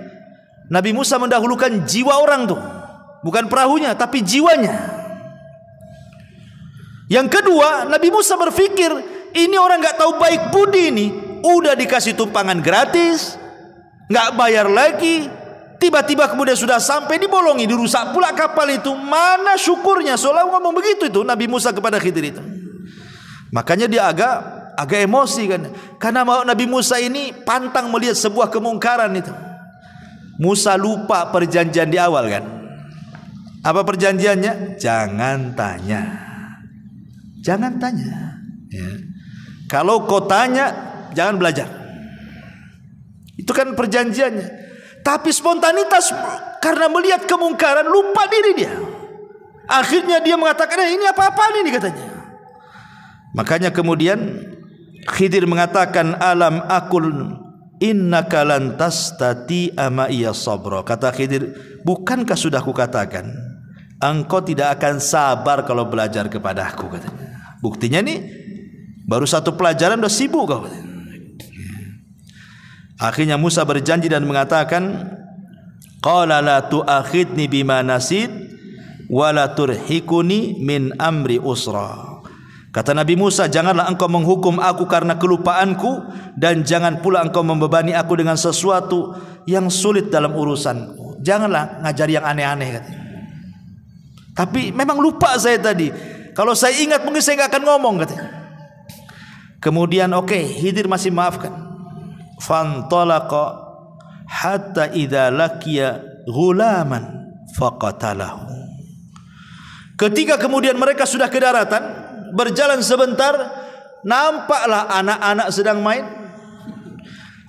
A: Nabi Musa mendahulukan jiwa orang tuh, bukan perahunya, tapi jiwanya. Yang kedua, Nabi Musa berpikir, ini orang nggak tahu baik budi ini. Udah dikasih tumpangan gratis, nggak bayar lagi, tiba-tiba kemudian sudah sampai dibolongi, dirusak pula kapal itu. Mana syukurnya? Seolah ngomong begitu itu Nabi Musa kepada Khidir itu. Makanya dia agak emosi kan, karena Nabi Musa ini pantang melihat sebuah kemungkaran itu. Musa lupa perjanjian di awal kan? Apa perjanjiannya? Jangan tanya. Jangan tanya. Ya. Kalau kau tanya, jangan belajar. Itu kan perjanjiannya. Tapi spontanitas karena melihat kemungkaran lupa diri dia. Akhirnya dia mengatakan, ini apa-apaan ini katanya. Makanya kemudian Khidir mengatakan, alam akul innaka lan tastati'a ma'iya sabra. Kata Khidir, bukankah sudah kukatakan engkau tidak akan sabar kalau belajar kepada aku katanya. Buktinya nih baru satu pelajaran udah sibuk kau katanya. Akhirnya Musa berjanji dan mengatakan, qala la tu'akhidni bima nasid wa la turhikuni min amri usra. Kata Nabi Musa, janganlah engkau menghukum aku karena kelupaanku, dan jangan pula engkau membebani aku dengan sesuatu yang sulit dalam urusanku. Janganlah ngajari yang aneh-aneh katanya. Tapi memang lupa saya tadi. Kalau saya ingat mungkin saya nggak akan ngomong katanya. Kemudian Khidir masih maafkan. Fantalaqa hatta idza laqiya ghulaman faqatalahu. Ketika kemudian mereka sudah ke daratan, berjalan sebentar, nampaklah anak-anak sedang main.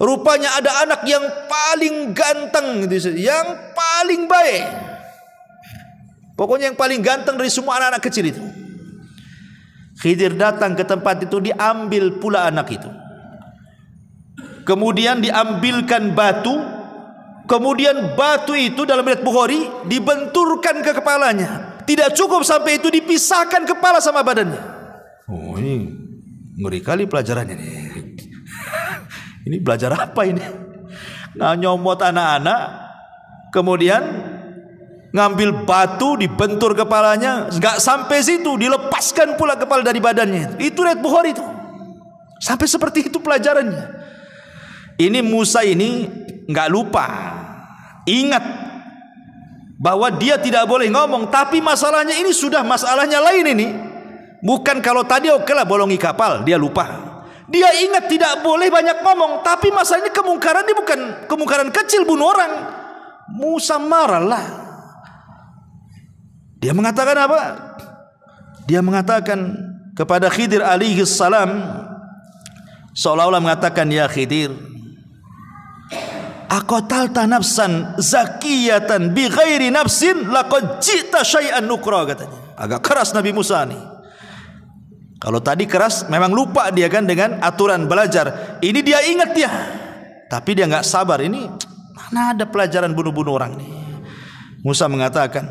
A: Rupanya ada anak yang paling ganteng, yang paling baik. Pokoknya yang paling ganteng dari semua anak-anak kecil itu. Khidir datang ke tempat itu, diambil pula anak itu. Kemudian diambilkan batu. Kemudian batu itu dalam riwayat Bukhari dibenturkan ke kepalanya. Tidak cukup sampai itu, dipisahkan kepala sama badannya. Oh, ini ngeri kali pelajarannya nih. Ini belajar apa ini? Nyomot anak-anak, kemudian ngambil batu dibentur kepalanya, nggak sampai situ, dilepaskan pula kepala dari badannya. Itu riwayat Bukhari itu. Sampai seperti itu pelajarannya. Ini Musa ini nggak lupa, ingat bahwa dia tidak boleh ngomong. Tapi masalahnya ini sudah masalahnya lain ini. Bukan kalau tadi lah bolongi kapal, dia lupa. Dia ingat tidak boleh banyak ngomong. Tapi masalahnya kemungkaran ini bukan kemungkaran kecil, bunuh orang. Musa marahlah. Dia mengatakan apa? Dia mengatakan kepada Khidir alaihi salam, seolah-olah mengatakan, ya Khidir, aqatalta nafsan zakiyatan bi ghairi nafsin laqad ji'ta syai'an nukra katanya. Agak keras Nabi Musa nih. Kalau tadi keras memang lupa dia kan dengan aturan belajar. Ini dia ingat dia. Tapi dia enggak sabar. Ini mana ada pelajaran bunuh-bunuh orang nih. Musa mengatakan,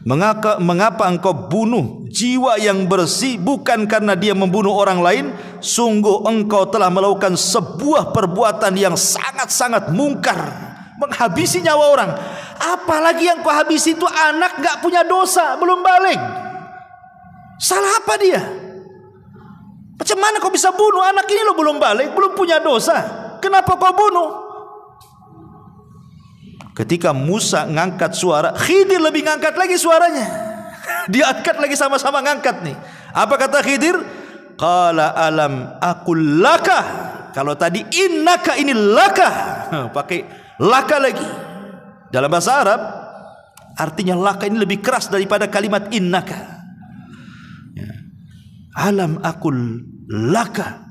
A: mengapa engkau bunuh jiwa yang bersih bukan karena dia membunuh orang lain? Sungguh engkau telah melakukan sebuah perbuatan yang sangat-sangat mungkar, menghabisi nyawa orang. Apalagi yang kau habisi itu anak gak punya dosa, belum balik. Salah apa dia? Macam mana kau bisa bunuh anak ini? Lo belum balik, belum punya dosa, kenapa kau bunuh? Ketika Musa ngangkat suara, Khidir lebih ngangkat lagi suaranya. Diangkat lagi, sama-sama ngangkat nih. Apa kata Khidir? Qala alam aqul laka. Kalau tadi innaka, ini laka. Pakai laka lagi. Dalam bahasa Arab artinya laka ini lebih keras daripada kalimat innaka. Alam aqul laka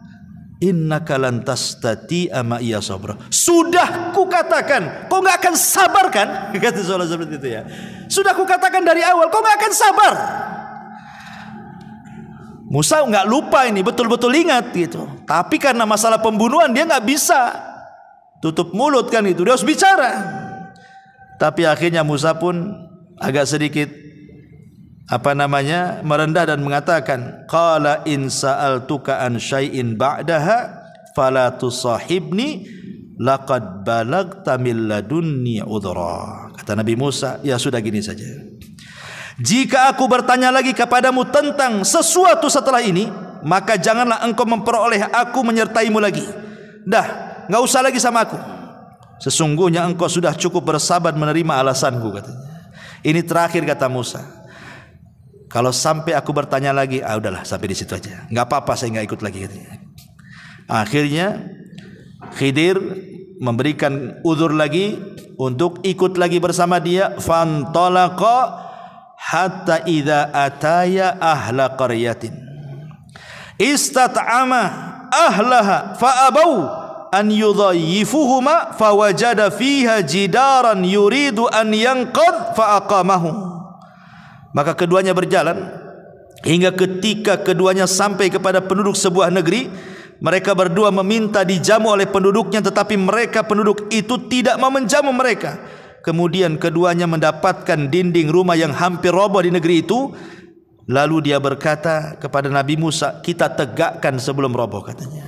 A: innaka lan tastati'a ma'iya sabra. Sudah kukatakan, kau enggak akan sabar kan? Kata soal seperti itu ya. Sudah kukatakan dari awal, kau enggak akan sabar. Musa enggak lupa ini, betul-betul ingat gitu. Tapi karena masalah pembunuhan dia enggak bisa tutup mulut kan itu, dia harus bicara. Tapi akhirnya Musa pun agak sedikit merendah dan mengatakan, qala in sa'altuka an syai'in ba'daha fala tusahibni laqad balagta min ladunni udhra. Kata Nabi Musa, ya sudah gini saja. Jika aku bertanya lagi kepadamu tentang sesuatu setelah ini, maka janganlah engkau memperoleh aku menyertaimu lagi. Dah, enggak usah lagi sama aku. Sesungguhnya engkau sudah cukup bersabar menerima alasanku katanya. Ini terakhir kata Musa. Kalau sampai aku bertanya lagi, udahlah sampai di situ aja. Enggak apa-apa, saya enggak ikut lagi katanya. Akhirnya Khidir memberikan uzur lagi untuk ikut lagi bersama dia. Fantalaqa hatta idza ataya ahla qaryatin istat'ama ahlaha fa'abau an yudhayyifuhuma fawajada fiha jidaran yuridu an yanqad fa'aqamahu. Maka keduanya berjalan hingga ketika keduanya sampai kepada penduduk sebuah negeri. Mereka berdua meminta dijamu oleh penduduknya, tetapi mereka penduduk itu tidak mau menjamu mereka. Kemudian keduanya mendapatkan dinding rumah yang hampir roboh di negeri itu. Lalu dia berkata kepada Nabi Musa, kita tegakkan sebelum roboh, katanya.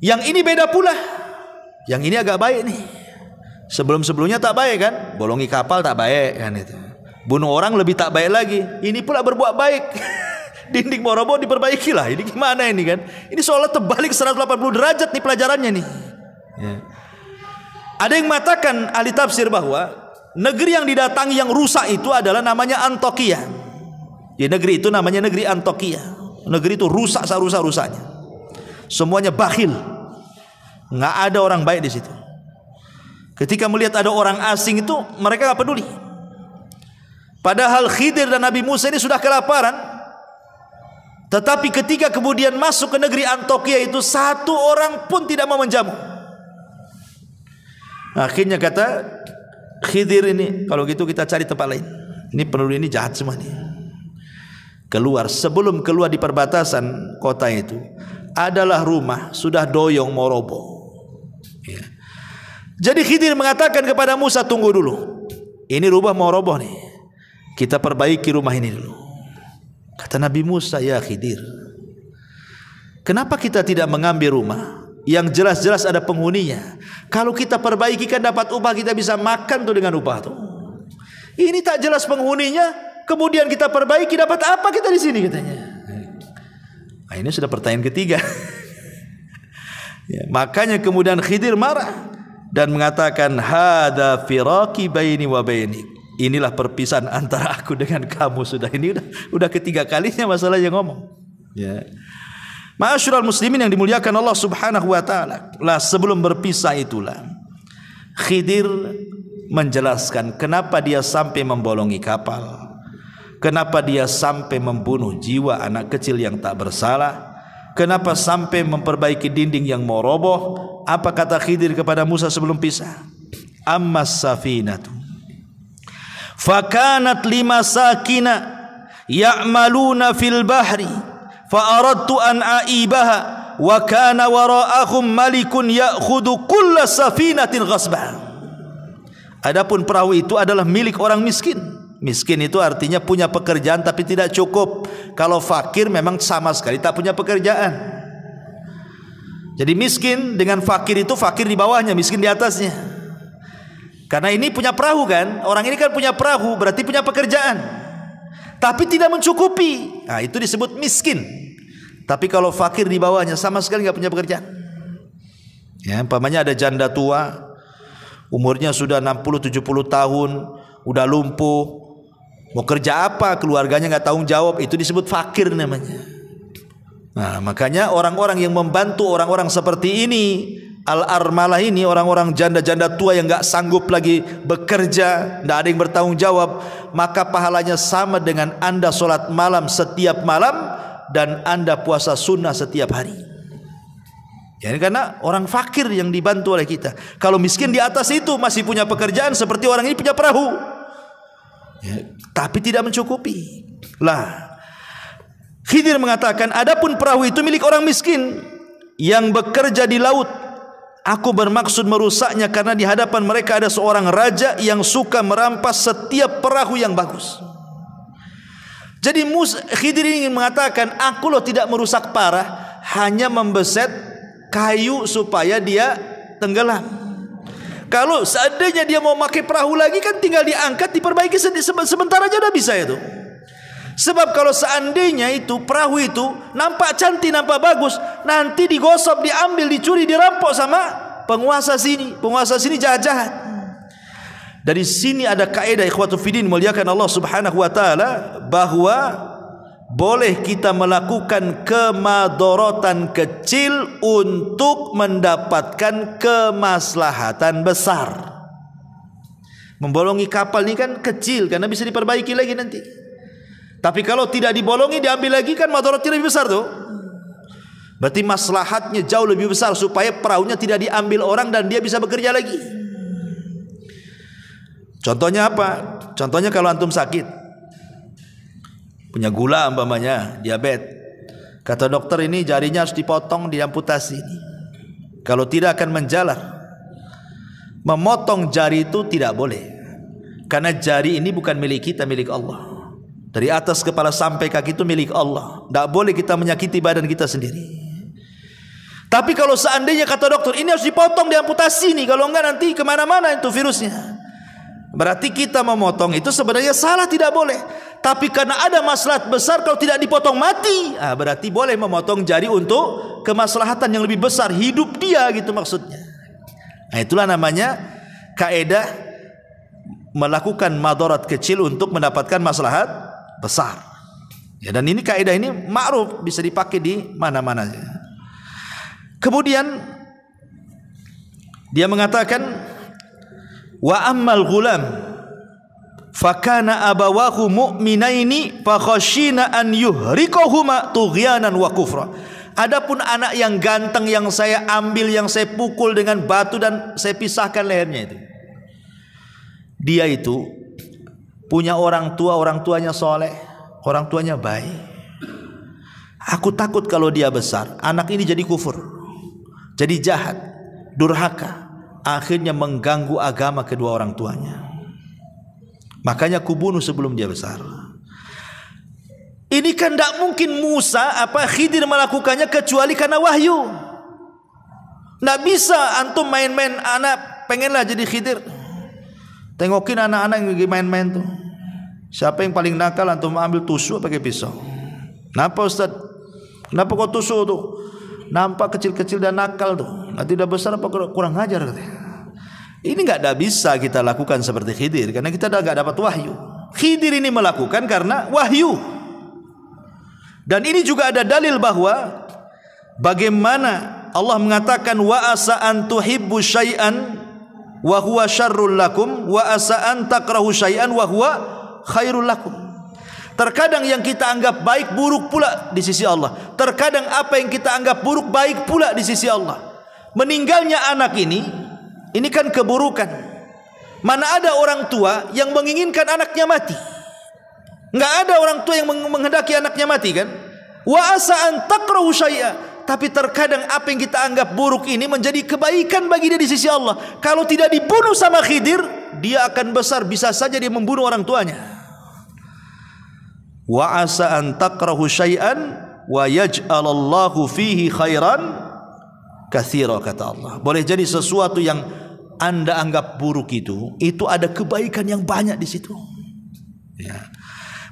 A: Yang ini beda pula. Yang ini agak baik nih. Sebelum-sebelumnya tak baik kan? Bolongi kapal tak baik kan itu. Bunuh orang lebih tak baik lagi. Ini pula berbuat baik. Dinding mau roboh diperbaiki lah. Ini gimana ini kan? Ini seolah terbalik 180 derajat nih pelajarannya nih. Ya. Ada yang mengatakan ahli tafsir bahwa negeri yang didatangi yang rusak itu adalah namanya Antokia. Di negeri itu namanya negeri Antokia. Negeri itu rusak serusak-rusaknya. Semuanya bakhil. Nggak ada orang baik di situ. Ketika melihat ada orang asing itu mereka nggak peduli. Padahal Khidir dan Nabi Musa ini sudah kelaparan. Tetapi ketika kemudian masuk ke negeri Antokia itu, satu orang pun tidak mau menjamu. Akhirnya kata Khidir ini, kalau gitu kita cari tempat lain. Ini penduduk ini jahat semua nih. Keluar, sebelum keluar di perbatasan kota itu adalah rumah sudah doyong mau roboh. Ya. Jadi Khidir mengatakan kepada Musa, tunggu dulu. Ini rumah mau roboh nih. Kita perbaiki rumah ini dulu. Kata Nabi Musa, ya Khidir, kenapa kita tidak mengambil rumah yang jelas-jelas ada penghuninya? Kalau kita perbaiki kan dapat upah, kita bisa makan tuh dengan upah tuh. Ini tak jelas penghuninya, kemudian kita perbaiki, dapat apa kita di sini, katanya. Nah, ini sudah pertanyaan ketiga. Ya, makanya kemudian Khidir marah dan mengatakan, hadza firaqi baini wa bainik. Inilah perpisahan antara aku dengan kamu. Sudah, ini udah ketiga kalinya masalah yang ngomong. Ya. Ma'asyiral muslimin yang dimuliakan Allah Subhanahu wa taala. Lah sebelum berpisah itulah Khidir menjelaskan kenapa dia sampai membolongi kapal. Kenapa dia sampai membunuh jiwa anak kecil yang tak bersalah. Kenapa sampai memperbaiki dinding yang mau roboh. Apa kata Khidir kepada Musa sebelum pisah? Ammas safinatu fakanat limasakina ya'maluna fil bahri fa aradtu an aibaha wa kana wara'ahum malikun ya'khudhu kulla safinatin ghasban. Adapun perahu itu adalah milik orang miskin. Miskin itu artinya punya pekerjaan tapi tidak cukup. Kalau fakir memang sama sekali tak punya pekerjaan. Jadi miskin dengan fakir itu, fakir di bawahnya, miskin di atasnya. Karena ini punya perahu kan, orang ini kan punya perahu, berarti punya pekerjaan, tapi tidak mencukupi. Nah, itu disebut miskin. Tapi kalau fakir di bawahnya sama sekali nggak punya pekerjaan. Ya, umpamanya ada janda tua, umurnya sudah 60-70 tahun, udah lumpuh, mau kerja apa, keluarganya nggak tanggung jawab, itu disebut fakir namanya. Nah, makanya orang-orang yang membantu orang-orang seperti ini, al-armalah ini, orang-orang janda-janda tua yang gak sanggup lagi bekerja, tidak ada yang bertanggung jawab, maka pahalanya sama dengan anda sholat malam setiap malam dan anda puasa sunnah setiap hari. Ya, karena orang fakir yang dibantu oleh kita. Kalau miskin di atas itu masih punya pekerjaan seperti orang ini punya perahu, ya, tapi tidak mencukupi. Lah, Khidir mengatakan, adapun perahu itu milik orang miskin yang bekerja di laut. Aku bermaksud merusaknya karena di hadapan mereka ada seorang raja yang suka merampas setiap perahu yang bagus. Jadi Khidir ingin mengatakan, aku loh tidak merusak parah, hanya membeset kayu supaya dia tenggelam. Kalau seandainya dia mau pakai perahu lagi kan tinggal diangkat, diperbaiki sebentar aja udah bisa itu. Sebab kalau seandainya itu perahu itu nampak cantik, nampak bagus, nanti digosok, diambil, dicuri, dirampok sama penguasa sini. Penguasa sini jahat-jahat. Dari sini ada kaidah ikhwatu fiddin muliakan Allah Subhanahu wa taala, bahwa boleh kita melakukan kemadorotan kecil untuk mendapatkan kemaslahatan besar. Membolongi kapal ini kan kecil karena bisa diperbaiki lagi nanti. Tapi kalau tidak dibolongi, diambil lagi, kan madorotnya lebih besar tuh. Berarti maslahatnya jauh lebih besar supaya perahunya tidak diambil orang dan dia bisa bekerja lagi. Contohnya apa? Contohnya kalau antum sakit, punya gula umpamanya, diabetes. Kata dokter ini jarinya harus dipotong, diamputasi. Kalau tidak akan menjalar. Memotong jari itu tidak boleh. Karena jari ini bukan milik kita, milik Allah. Dari atas kepala sampai kaki itu milik Allah. Tidak boleh kita menyakiti badan kita sendiri. Tapi kalau seandainya kata dokter ini harus dipotong, diamputasi nih, kalau enggak nanti kemana-mana itu virusnya. Berarti kita memotong itu sebenarnya salah, tidak boleh. Tapi karena ada maslahat besar, kalau tidak dipotong mati, berarti boleh memotong jari untuk kemaslahatan yang lebih besar, hidup dia gitu maksudnya. Nah, itulah namanya kaidah melakukan madarat kecil untuk mendapatkan maslahat besar. Ya, dan ini kaidah ini ma'ruf, bisa dipakai di mana-mana. Kemudian dia mengatakan, wa ammal ghulam fakana abawahu mu'minaini fakhashina an yuhrikahuma tughyanan wa kufra. Adapun anak yang ganteng yang saya ambil, yang saya pukul dengan batu dan saya pisahkan lehernya itu, dia itu punya orang tua, orang tuanya soleh, orang tuanya baik. Aku takut kalau dia besar, anak ini jadi kufur, jadi jahat, durhaka, akhirnya mengganggu agama kedua orang tuanya. Makanya kubunuh sebelum dia besar. Ini kan tidak mungkin Khidir melakukannya kecuali karena wahyu. Tidak bisa antum main-main, anak pengenlah jadi Khidir. Tengokin anak-anak yang lagi main-main tuh. Siapa yang paling nakal, antum ambil tusuk pakai pisau. Kenapa Ustaz? Kenapa kau tusuk tuh? Nampak kecil-kecil dan nakal tuh. Nanti udah besar apa kurang ajar katanya. Ini tidak bisa kita lakukan seperti Khidir, karena kita tidak dapat wahyu. Khidir ini melakukan karena wahyu. Dan ini juga ada dalil bahwa bagaimana Allah mengatakan wa asa an tuhibbu syai'an wa huwa syarrul lakum wa asa an takrahu syai'an wa huwa khairul lakum. Terkadang yang kita anggap baik buruk pula di sisi Allah. Terkadang apa yang kita anggap buruk baik pula di sisi Allah. Meninggalnya anak ini kan keburukan. Mana ada orang tua yang menginginkan anaknya mati? Enggak ada orang tua yang menghendaki anaknya mati kan? Wa asa an takrahu syai'a. Tapi terkadang apa yang kita anggap buruk ini menjadi kebaikan bagi dia di sisi Allah. Kalau tidak dibunuh sama Khidir, dia akan besar, bisa saja dia membunuh orang tuanya. Wa asa an takrahu syai'an wa yaj'alallahu fihi khairan katsira, kata Allah. Boleh jadi sesuatu yang Anda anggap buruk itu ada kebaikan yang banyak di situ. Ya.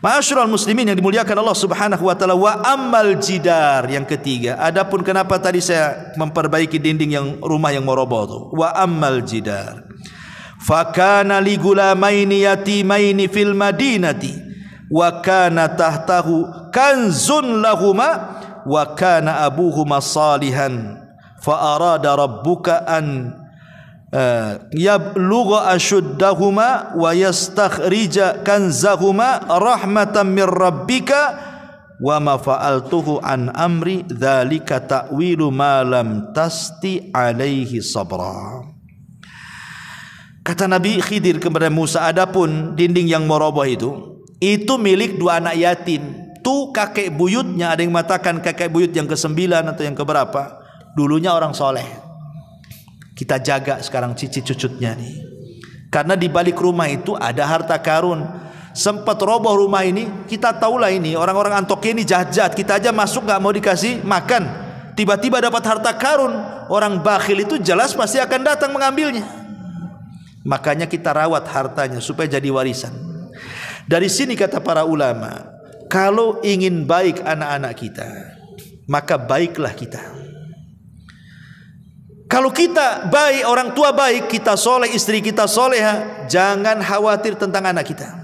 A: Ma'asyiral muslimin yang dimuliakan Allah Subhanahu wa taala, wa ammal jidar, yang ketiga. Adapun kenapa tadi saya memperbaiki dinding yang rumah yang mau roboh itu. Wa ammal jidar fakana li gulamaini yatimaini fil madinati wa kana tahtahu kanzun lahuma wa kana abuhuma salihan fa arada rabbuka an yablugha ashuddahuma wa yastakhrija kanzahuma rahmatan mir rabbika wa ma fa'altuhu an amri dzalika ta'wilu ma lam tasti alaihi sabra. Kata Nabi Khidir kepada Musa, adapun dinding yang meroboh itu milik dua anak yatim. Tuh kakek buyutnya, ada yang mengatakan kakek buyut yang ke-9 atau yang keberapa, dulunya orang soleh. Kita jaga sekarang cicit cucutnya nih. Karena di balik rumah itu ada harta karun. Sempat roboh rumah ini, kita tahulah ini orang-orang Antokia ini jahat-jahat. Kita aja masuk nggak mau dikasih makan, tiba-tiba dapat harta karun. Orang bakhil itu jelas pasti akan datang mengambilnya. Makanya kita rawat hartanya supaya jadi warisan. Dari sini kata para ulama, kalau ingin baik anak-anak kita, maka baiklah kita. Kalau kita baik, orang tua baik, kita soleh, istri kita soleha, jangan khawatir tentang anak kita.